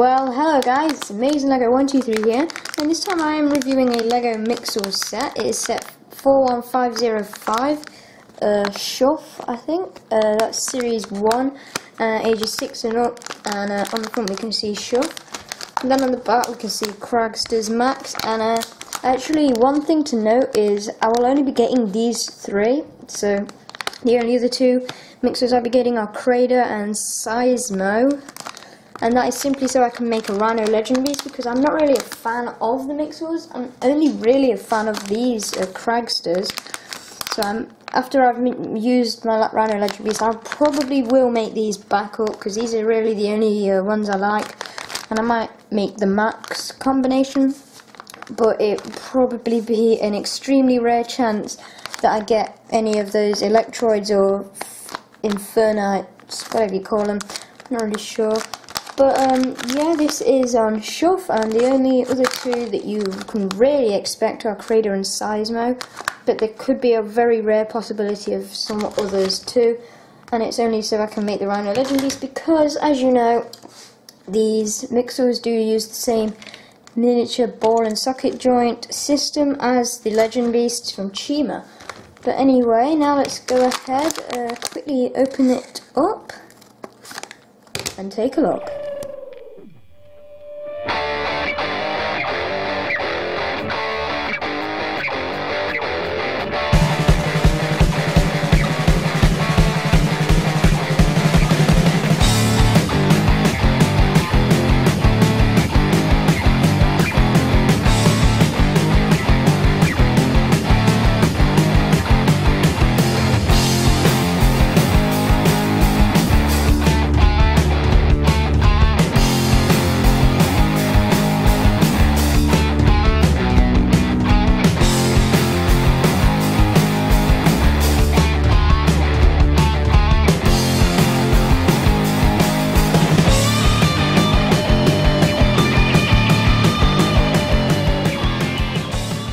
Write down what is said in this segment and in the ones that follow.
Well, hello guys, it's Amazing Lego 123 here, and this time I am reviewing a Lego Mixels set. It is set 41505 Shuff, I think. That's series 1, ages 6 and up, and on the front we can see Shuff. And then on the back we can see Cragsters Max, and actually one thing to note is I will only be getting these 3, so the only other 2 Mixels I'll be getting are Crater and Seismo. And that is simply so I can make a Rhino Legend Beast, because I'm not really a fan of the Mixels. I'm only really a fan of these Cragsters. So after I've used my Rhino Legend Beast, I probably will make these back up, because these are really the only ones I like. And I might make the Max combination, but it will probably be an extremely rare chance that I get any of those Electroids or Infernites, whatever you call them. I'm not really sure. But yeah, this is on Shuff, and the only other 2 that you can really expect are Crater and Seismo, but there could be a very rare possibility of some others too, and it's only so I can make the Rhino Legend Beast, because as you know, these Mixels do use the same miniature ball and socket joint system as the Legend Beasts from Chima. But anyway, now let's go ahead, quickly open it up and take a look.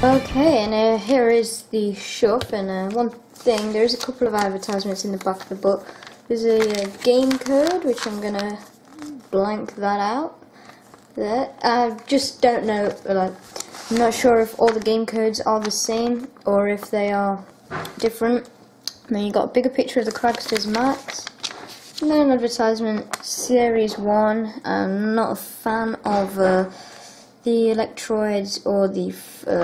Okay, and here is the Shuff, and one thing, there's a couple of advertisements in the back of the book. There's a game code, which I'm going to blank that out there. I just don't know, like, I'm not sure if all the game codes are the same or if they are different. And then you got a bigger picture of the Cragsters Max. And then an advertisement, Series 1. I'm not a fan of the Electroids or the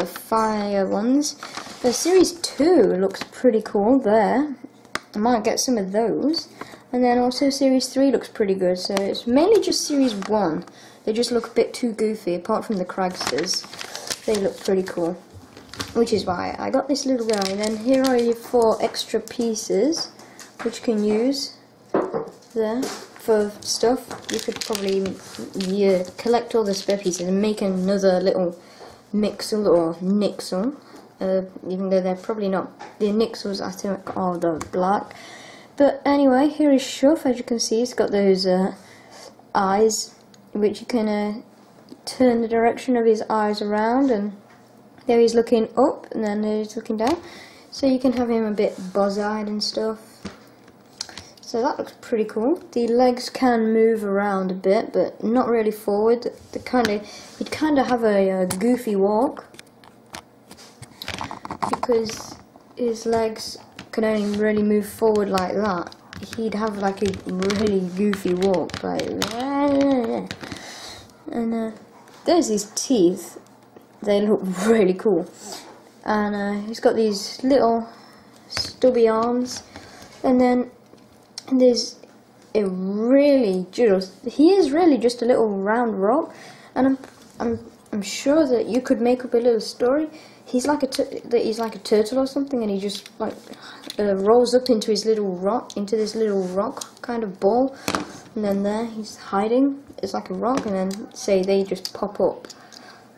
fire ones. The Series 2 looks pretty cool there. I might get some of those. And then also Series 3 looks pretty good. So it's mainly just Series 1. They just look a bit too goofy, apart from the Cragsters. They look pretty cool. Which is why I got this little guy. And then here are your 4 extra pieces, which you can use there for stuff. You could probably collect all the spare pieces and make another little Mixel or Nixel, even though they're probably not. The Nixels I think are the black. But anyway, here is Shuff. As you can see, it's got those eyes, which you can turn the direction of his eyes around, and there he's looking up, and then he's looking down, so you can have him a bit buzz-eyed and stuff. So that looks pretty cool. The legs can move around a bit, but not really forward. He'd kind of have a goofy walk, because his legs can only really move forward like that. He'd have like a really goofy walk, like, and there's his teeth. They look really cool, and he's got these little stubby arms, and then there's he is really just a little round rock, and I'm sure that you could make up a little story. He's like a turtle or something, and he just like rolls up into this little rock kind of ball, and then there he's hiding. It's like a rock, and then say they just pop up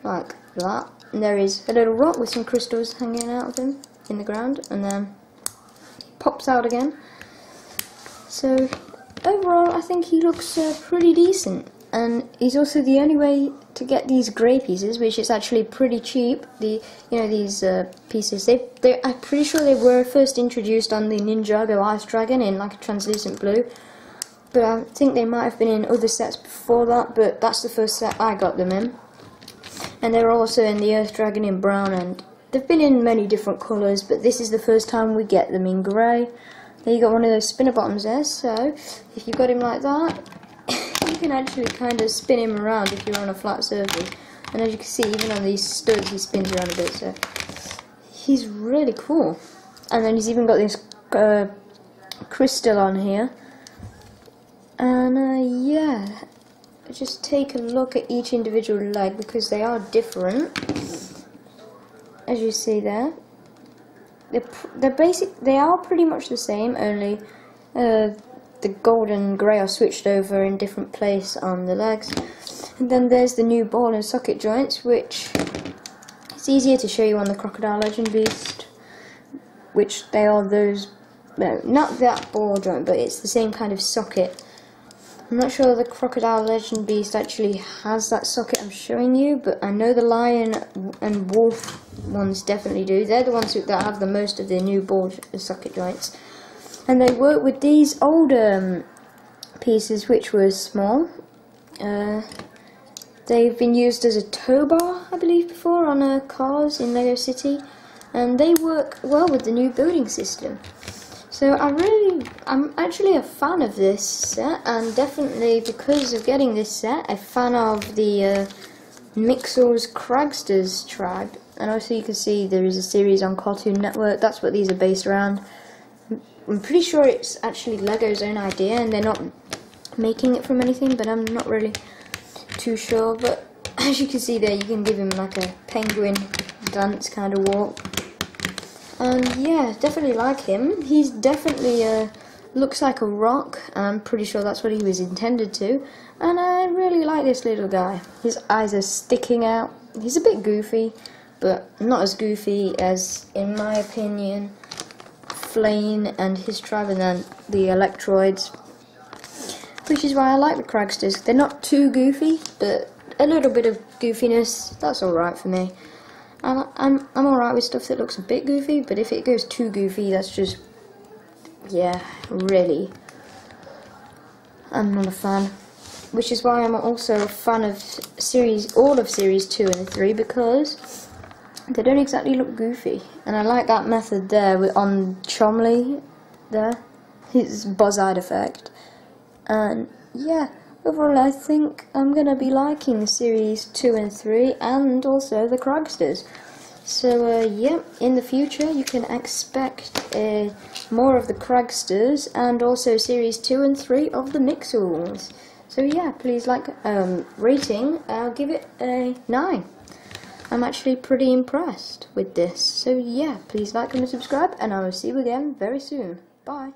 like that, and there is a little rock with some crystals hanging out of him in the ground, and then he pops out again. So overall, I think he looks pretty decent, and he's also the only way to get these grey pieces, which is actually pretty cheap. These pieces, I'm pretty sure they were first introduced on the Ninjago Ice Dragon in like a translucent blue, but I think they might have been in other sets before that, but that's the first set I got them in. And they're also in the Earth Dragon in brown, and they've been in many different colours, but this is the first time we get them in grey. There you got one of those spinner bottoms there, so if you got him like that, you can actually kind of spin him around if you're on a flat surface. And as you can see, even on these studs, he spins around a bit, so he's really cool. And then he's even got this crystal on here. And yeah, just take a look at each individual leg because they are different. As you see there, they are pretty much the same, only the gold and grey are switched over in different place on the legs. And then there's the new ball and socket joints, which it's easier to show you on the Crocodile Legend Beast, which they are those, no, not that ball joint, but it's the same kind of socket. I'm not sure the Crocodile Legend Beast actually has that socket I'm showing you, but I know the lion and wolf ones definitely do. They're the ones that have the most of the new ball socket joints. And they work with these older pieces, which were small. They've been used as a tow bar, I believe, before on cars in Lego City. And they work well with the new building system. So I'm actually a fan of this set, and definitely because of getting this set, a fan of the Mixels Cragsters tribe. And also you can see there is a series on Cartoon Network, that's what these are based around. I'm pretty sure it's actually Lego's own idea and they're not making it from anything, but I'm not really too sure. But as you can see there, you can give him like a penguin dance kind of walk. And yeah, definitely like him. He's definitely looks like a rock, and I'm pretty sure that's what he was intended to. And I really like this little guy. His eyes are sticking out. He's a bit goofy, but not as goofy as, in my opinion, Flane and his tribe, and then the Electroids. Which is why I like the Cragsters. They're not too goofy, but a little bit of goofiness, that's alright for me. I'm alright with stuff that looks a bit goofy, but if it goes too goofy, that's just, yeah, really, I'm not a fan. Which is why I'm also a fan of all of Series 2 and 3, because they don't exactly look goofy. And I like that method there on Chomley, there, his Buzz-eyed effect. And yeah, overall I think I'm going to be liking Series 2 and 3 and also the Cragsters. So yeah, in the future you can expect more of the Cragsters and also Series 2 and 3 of the Mixels. So yeah, please like rating, I'll give it a 9. I'm actually pretty impressed with this. So yeah, please like, comment, subscribe, and I will see you again very soon. Bye.